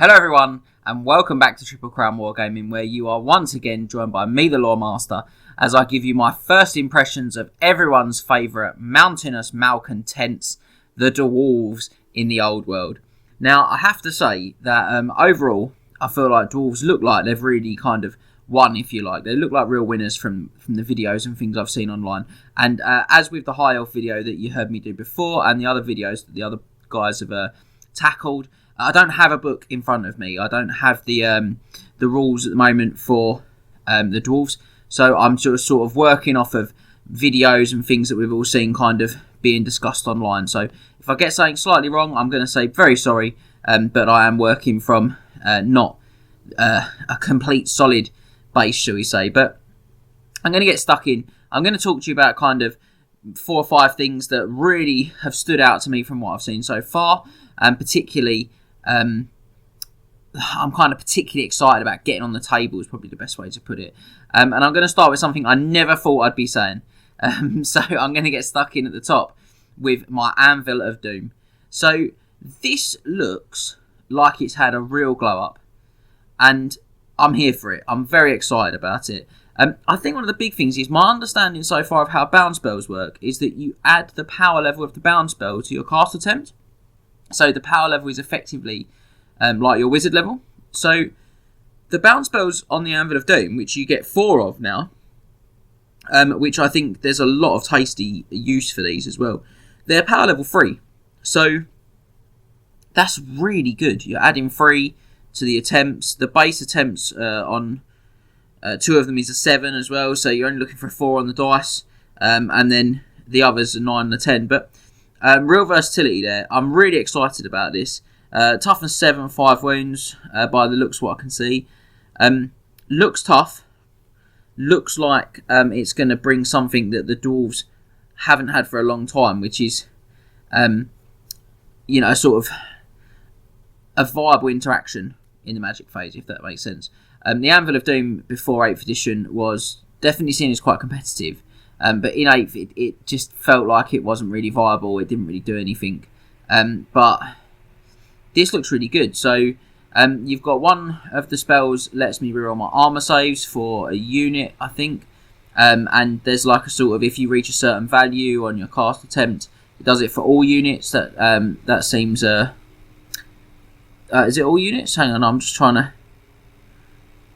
Hello everyone, and welcome back to Triple Crown Wargaming, where you are once again joined by me, the Loremaster, as I give you my first impressions of everyone's favourite mountainous malcontents, the Dwarves in the old world. Now, I have to say that overall, I feel like Dwarves look like they've really kind of won, if you like. They look like real winners from the videos and things I've seen online. And as with the High Elf video that you heard me do before, and the other videos that the other guys have tackled, I don't have a book in front of me. I don't have the rules at the moment for the Dwarves. So I'm sort of working off of videos and things that we've all seen kind of being discussed online. So if I get something slightly wrong, I'm going to say very sorry. But I am working from not a complete solid base, shall we say. But I'm going to get stuck in. I'm going to talk to you about kind of 4 or 5 things that really have stood out to me from what I've seen so far. And particularly... I'm kind of particularly excited about getting on the table is probably the best way to put it. And I'm going to start with something I never thought I'd be saying. So I'm going to get stuck in at the top with my Anvil of Doom. So this looks like it's had a real glow up. And I'm here for it. I'm very excited about it. I think one of the big things is my understanding so far of how bound spells work is that you add the power level of the bound spell to your cast attempt. So the power level is effectively like your wizard level. So the bound spells on the Anvil of Doom, which you get 4 of now, which I think there's a lot of tasty use for these as well. They're power level 3. So that's really good. You're adding 3 to the attempts. The base attempts on 2 of them is a 7 as well. So you're only looking for a 4 on the dice. And then the others are 9 and a 10. But real versatility there. I'm really excited about this. Toughness 7, 5 wounds by the looks of what I can see. Looks tough. Looks like it's going to bring something that the Dwarves haven't had for a long time, which is, sort of a viable interaction in the Magic phase, if that makes sense. The Anvil of Doom before 8th edition was definitely seen as quite competitive. But in 8th, it just felt like it wasn't really viable. It didn't really do anything. But this looks really good. So you've got one of the spells lets me reroll my armor saves for a unit, I think. And there's like a sort of, if you reach a certain value on your cast attempt, it does it for all units. That seems... is it all units? Hang on, I'm just trying to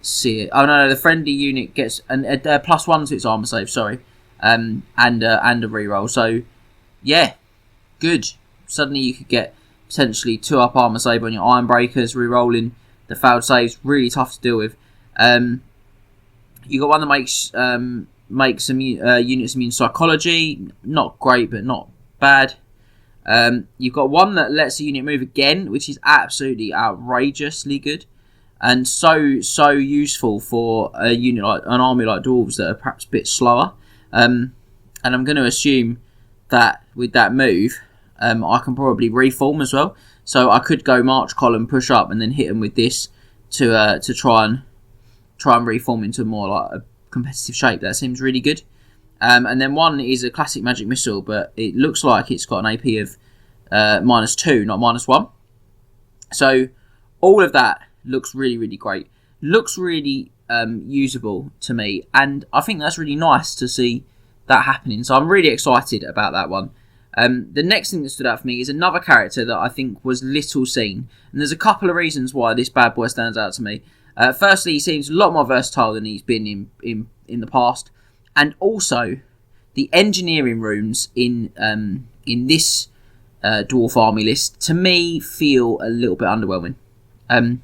see it. Oh no, the friendly unit gets a +1 to its armor save, sorry. And a reroll. So, yeah, good. Suddenly you could get potentially 2-up armor save on your iron breakers, rerolling the failed saves. Really tough to deal with. You got one that makes some units immune psychology. Not great, but not bad. You've got one that lets a unit move again, which is absolutely outrageously good. And so useful for a unit like an army like Dwarves that are perhaps a bit slower. And I'm going to assume that with that move, I can probably reform as well. So I could go march column, push up, and then hit them with this to try and reform into more like a competitive shape. That seems really good. And then one is a classic magic missile, but it looks like it's got an AP of -2, not -1. So all of that looks really, really great. Looks really usable to me, and I think that's really nice to see that happening. So I'm really excited about that one. The next thing that stood out for me is another character that I think was little seen, and there's a couple of reasons why this bad boy stands out to me. Firstly, he seems a lot more versatile than he's been in the past, and also the engineering rooms in this dwarf army list to me feel a little bit underwhelming. And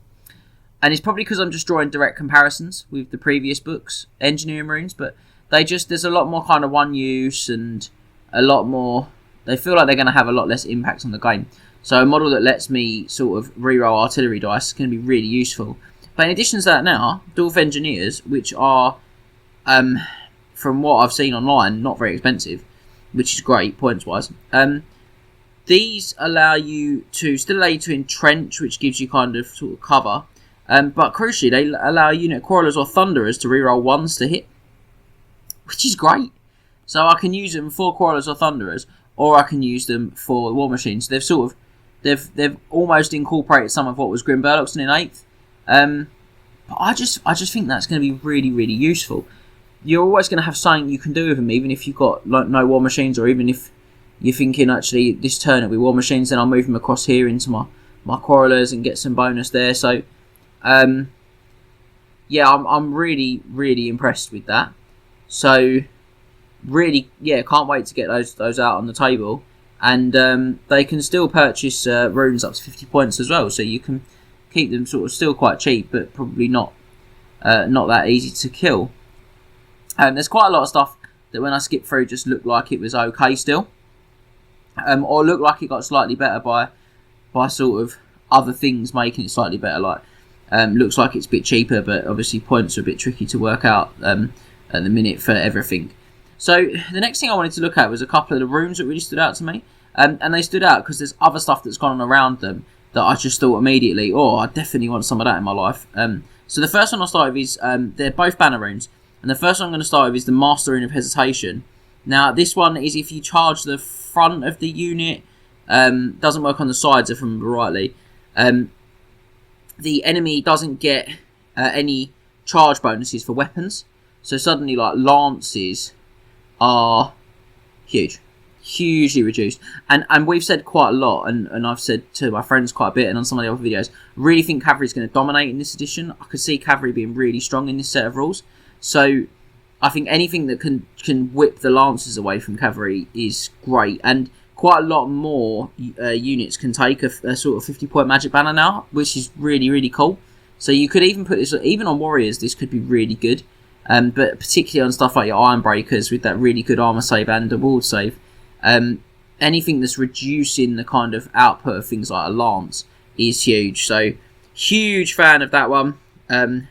it's probably because I'm just drawing direct comparisons with the previous books, engineering runes, but there's a lot more kind of one use and a lot more, they feel like they're going to have a lot less impact on the game. So a model that lets me sort of reroll artillery dice is going to be really useful. But in addition to that now, Dwarf Engineers, which are, from what I've seen online, not very expensive, which is great points-wise. These still allow you to entrench, which gives you kind of sort of cover. But crucially, they allow unit quarrelers or thunderers to reroll 1s to hit, which is great. So I can use them for quarrelers or thunderers, or I can use them for war machines. So they've sort of They've almost incorporated some of what was Grim Burloxton in 8th. But I just think that's going to be really, really useful. You're always going to have something you can do with them, even if you've got no war machines, or even if you're thinking, actually, this turn it'll be war machines, then I'll move them across here into my quarrelers and get some bonus there. So, yeah, I'm really, really impressed with that. So, really, yeah, can't wait to get those out on the table. And they can still purchase runes up to 50 points as well, so you can keep them sort of still quite cheap, but probably not that easy to kill. There's quite a lot of stuff that when I skipped through just looked like it was okay still, or looked like it got slightly better by sort of other things making it slightly better. Like looks like it's a bit cheaper, but obviously points are a bit tricky to work out at the minute for everything. So the next thing I wanted to look at was a couple of the rooms that really stood out to me, and they stood out because there's other stuff that's gone on around them that I just thought immediately, oh, I definitely want some of that in my life. So the first one I'll start with is, they're both banner runes, and the first one I'm going to start with is the Master Rune of Hesitation. Now, this one is if you charge the front of the unit, doesn't work on the sides if I remember rightly. The enemy doesn't get any charge bonuses for weapons, so suddenly, like, lances are hugely reduced, and we've said quite a lot, and I've said to my friends quite a bit, and on some of the other videos, really think cavalry is going to dominate in this edition. I could see cavalry being really strong in this set of rules, so I think anything that can whip the lancers away from cavalry is great, and quite a lot more units can take a sort of 50-point magic banner now, which is really, really cool. So you could even put this, even on warriors, this could be really good. But particularly on stuff like your Iron Breakers with that really good armor save and a ward save. Anything that's reducing the kind of output of things like a lance is huge. So, huge fan of that one. And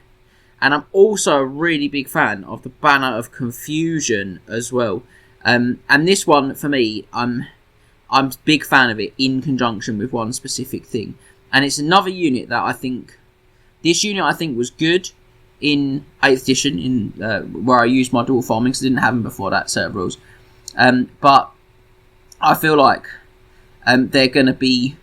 I'm also a really big fan of the Banner of Confusion as well. And this one, for me, I'm a big fan of it in conjunction with one specific thing. And it's another unit that I think... This unit, I think, was good in 8th edition, where I used my dual farming, because I didn't have them before that set of rules. But I feel like they're going to be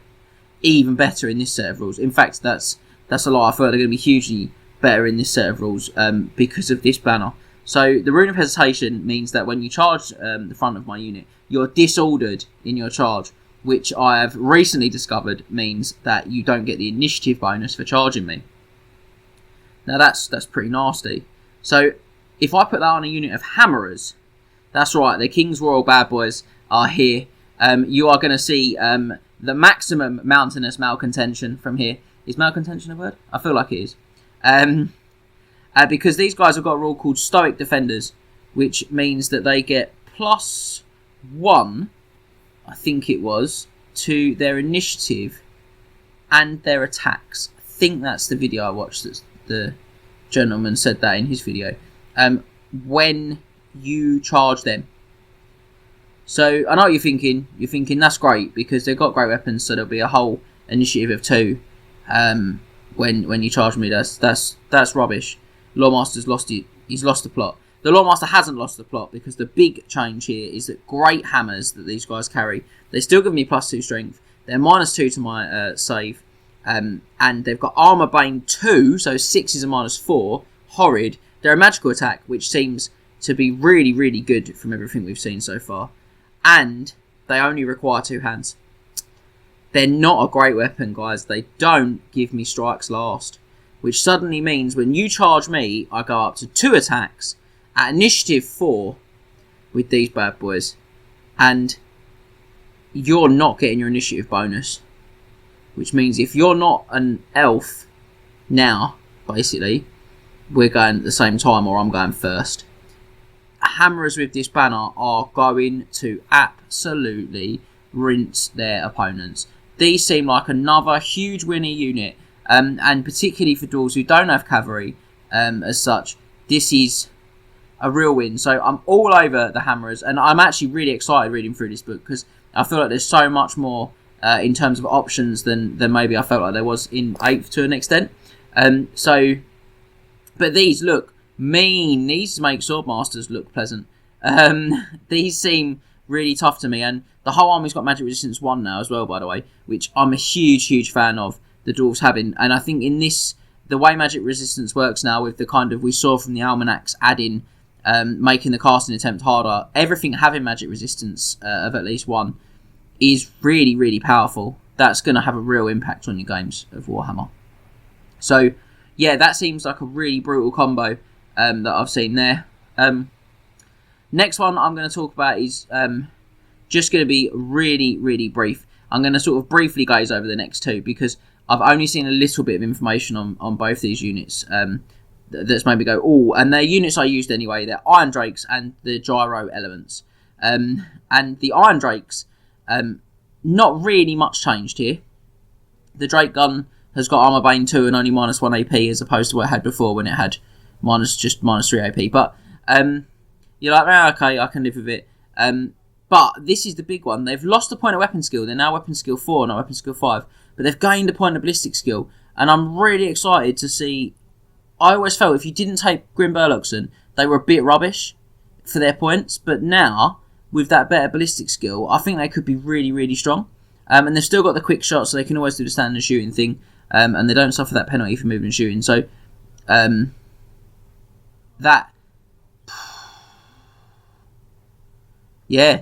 even better in this set of rules. In fact, that's a lie. I feel like they're going to be hugely better in this set of rules because of this banner. So the Rune of Hesitation means that when you charge the front of my unit, you're disordered in your charge, which I have recently discovered means that you don't get the initiative bonus for charging me. Now that's pretty nasty. So if I put that on a unit of hammerers, that's right, the King's Royal Bad Boys are here. You are going to see the maximum mountainous malcontention from here. Is malcontention a word? I feel like it is. Because these guys have got a rule called Stoic Defenders, which means that they get +1, I think it was, to their initiative and their attacks. I think that's the video I watched that's the gentleman said that in his video, when you charge them. So I know what you're thinking. You're thinking that's great because they've got great weapons, so there'll be a whole initiative of 2 when you charge me. That's rubbish. Loremaster's lost it. He's lost the plot. The Loremaster hasn't lost the plot because the big change here is that great hammers that these guys carry, they still give me +2 strength. They're -2 to my save. And they've got Armor Bane 2, so 6 is a -4. Horrid. They're a magical attack, which seems to be really, really good from everything we've seen so far. And they only require 2 hands. They're not a great weapon, guys. They don't give me strikes last, which suddenly means when you charge me, I go up to 2 attacks at initiative 4 with these bad boys. And you're not getting your initiative bonus. Which means if you're not an elf now, basically, we're going at the same time or I'm going first. Hammerers with this banner are going to absolutely rinse their opponents. These seem like another huge winning unit. And particularly for dwarves who don't have cavalry as such, this is a real win. So I'm all over the hammerers. And I'm actually really excited reading through this book because I feel like there's so much more in terms of options than maybe I felt like there was in 8th to an extent. But these look mean. These make Swordmasters look pleasant. These seem really tough to me. And the whole army's got magic resistance 1 now as well, by the way, which I'm a huge fan of the dwarves having. And I think in this, the way magic resistance works now with the kind of, we saw from the almanacs adding, making the casting attempt harder, everything having magic resistance of at least 1 is really powerful. That's going to have a real impact on your games of Warhammer. So, yeah, that seems like a really brutal combo that I've seen there. Next one I'm going to talk about is just going to be really brief. I'm going to sort of briefly gaze over the next 2 because I've only seen a little bit of information on both these units that's made me go, oh, and they're units I used anyway. They're Iron Drakes and the Gyro Elements. And the Iron Drakes, not really much changed here. The Drake gun has got Armor Bane 2 and only -1 AP as opposed to what it had before when it had -3 AP. But you're like, okay, I can live with it. But this is the big one. They've lost a point of weapon skill. They're now weapon skill 4, not weapon skill 5. But they've gained a point of ballistic skill. And I'm really excited to see... I always felt if you didn't take Grim Burloxen, they were a bit rubbish for their points. But now, with that better ballistic skill, I think they could be really strong. And they've still got the quick shot, so they can always do the standing and shooting thing. And they don't suffer that penalty for moving and shooting. So, that... Yeah.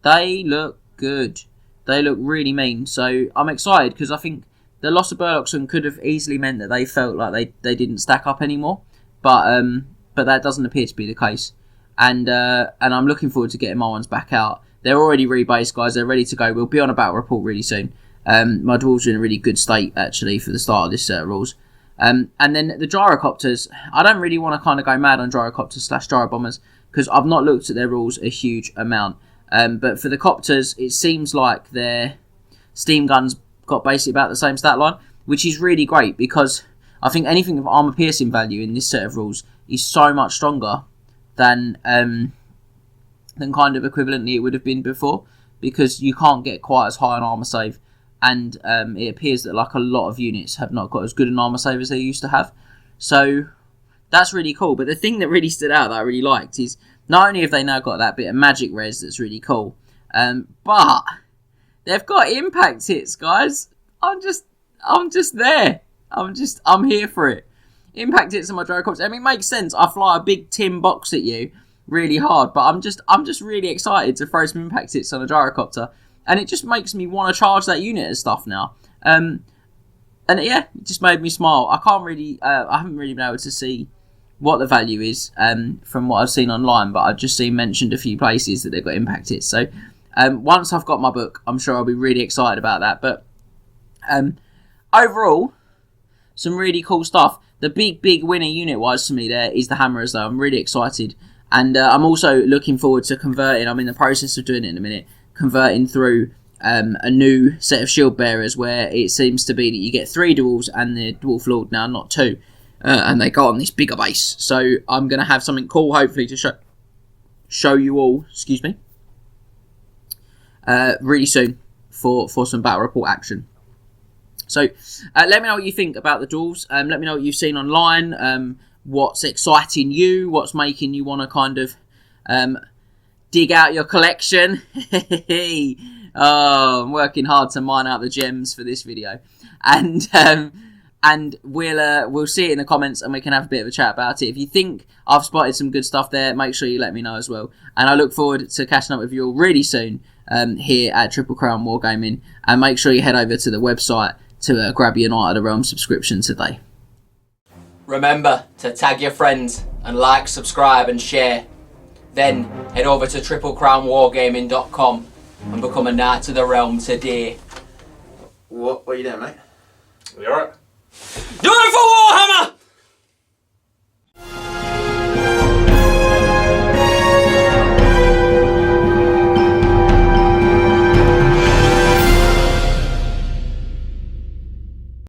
They look good. They look really mean. So, I'm excited because I think the loss of Burloxen could have easily meant that they felt like they didn't stack up anymore. But that doesn't appear to be the case. And I'm looking forward to getting my ones back out. They're already rebased, guys. They're ready to go. We'll be on a battle report really soon. My dwarves are in a really good state, actually, for the start of this rules. And then the Gyrocopters. I don't really want to kind of go mad on Gyrocopters / Gyrobombers because I've not looked at their rules a huge amount. But for the Copters, it seems like their steam guns got basically about the same stat line, which is really great because I think anything of armor piercing value in this set of rules is so much stronger than kind of equivalently it would have been before, because you can't get quite as high an armor save, and it appears that like a lot of units have not got as good an armor save as they used to have. So that's really cool. But the thing that really stood out that I really liked is not only have they now got that bit of magic res that's really cool, but they've got impact hits, guys. I'm just there. I'm here for it. Impact hits on my Gyrocopter. I mean, it makes sense. I fly a big tin box at you really hard, but I'm just really excited to throw some impact hits on a Gyrocopter, and it just makes me want to charge that unit and stuff now. And yeah, it just made me smile. I haven't really been able to see what the value is from what I've seen online, but I've just seen mentioned a few places that they've got impact hits. So once I've got my book, I'm sure I'll be really excited about that. But overall, some really cool stuff. The big winner unit-wise for me there is the Hammerers, though. I'm really excited. And I'm also looking forward to converting. I'm in the process of doing it in a minute. Converting through a new set of shield bearers where it seems to be that you get 3 dwarves and the dwarf lord now, not 2. And they go on this bigger base. So I'm going to have something cool, hopefully, to show you all. Excuse me. Really soon for some battle report action. So let me know what you think about the dwarves. Let me know what you've seen online. What's exciting you? What's making you want to kind of dig out your collection? Oh, I'm working hard to mine out the gems for this video, and we'll see it in the comments, and we can have a bit of a chat about it. If you think I've spotted some good stuff there, make sure you let me know as well. And I look forward to catching up with you all really soon here at Triple Crown Wargaming, and make sure you head over to the website to grab your Night of the Realm subscription today. Remember to tag your friends and like, subscribe and share. Then head over to triplecrownwargaming.com and become a Knight of the Realm today. What are you doing, mate? Are you alright? Do it for war!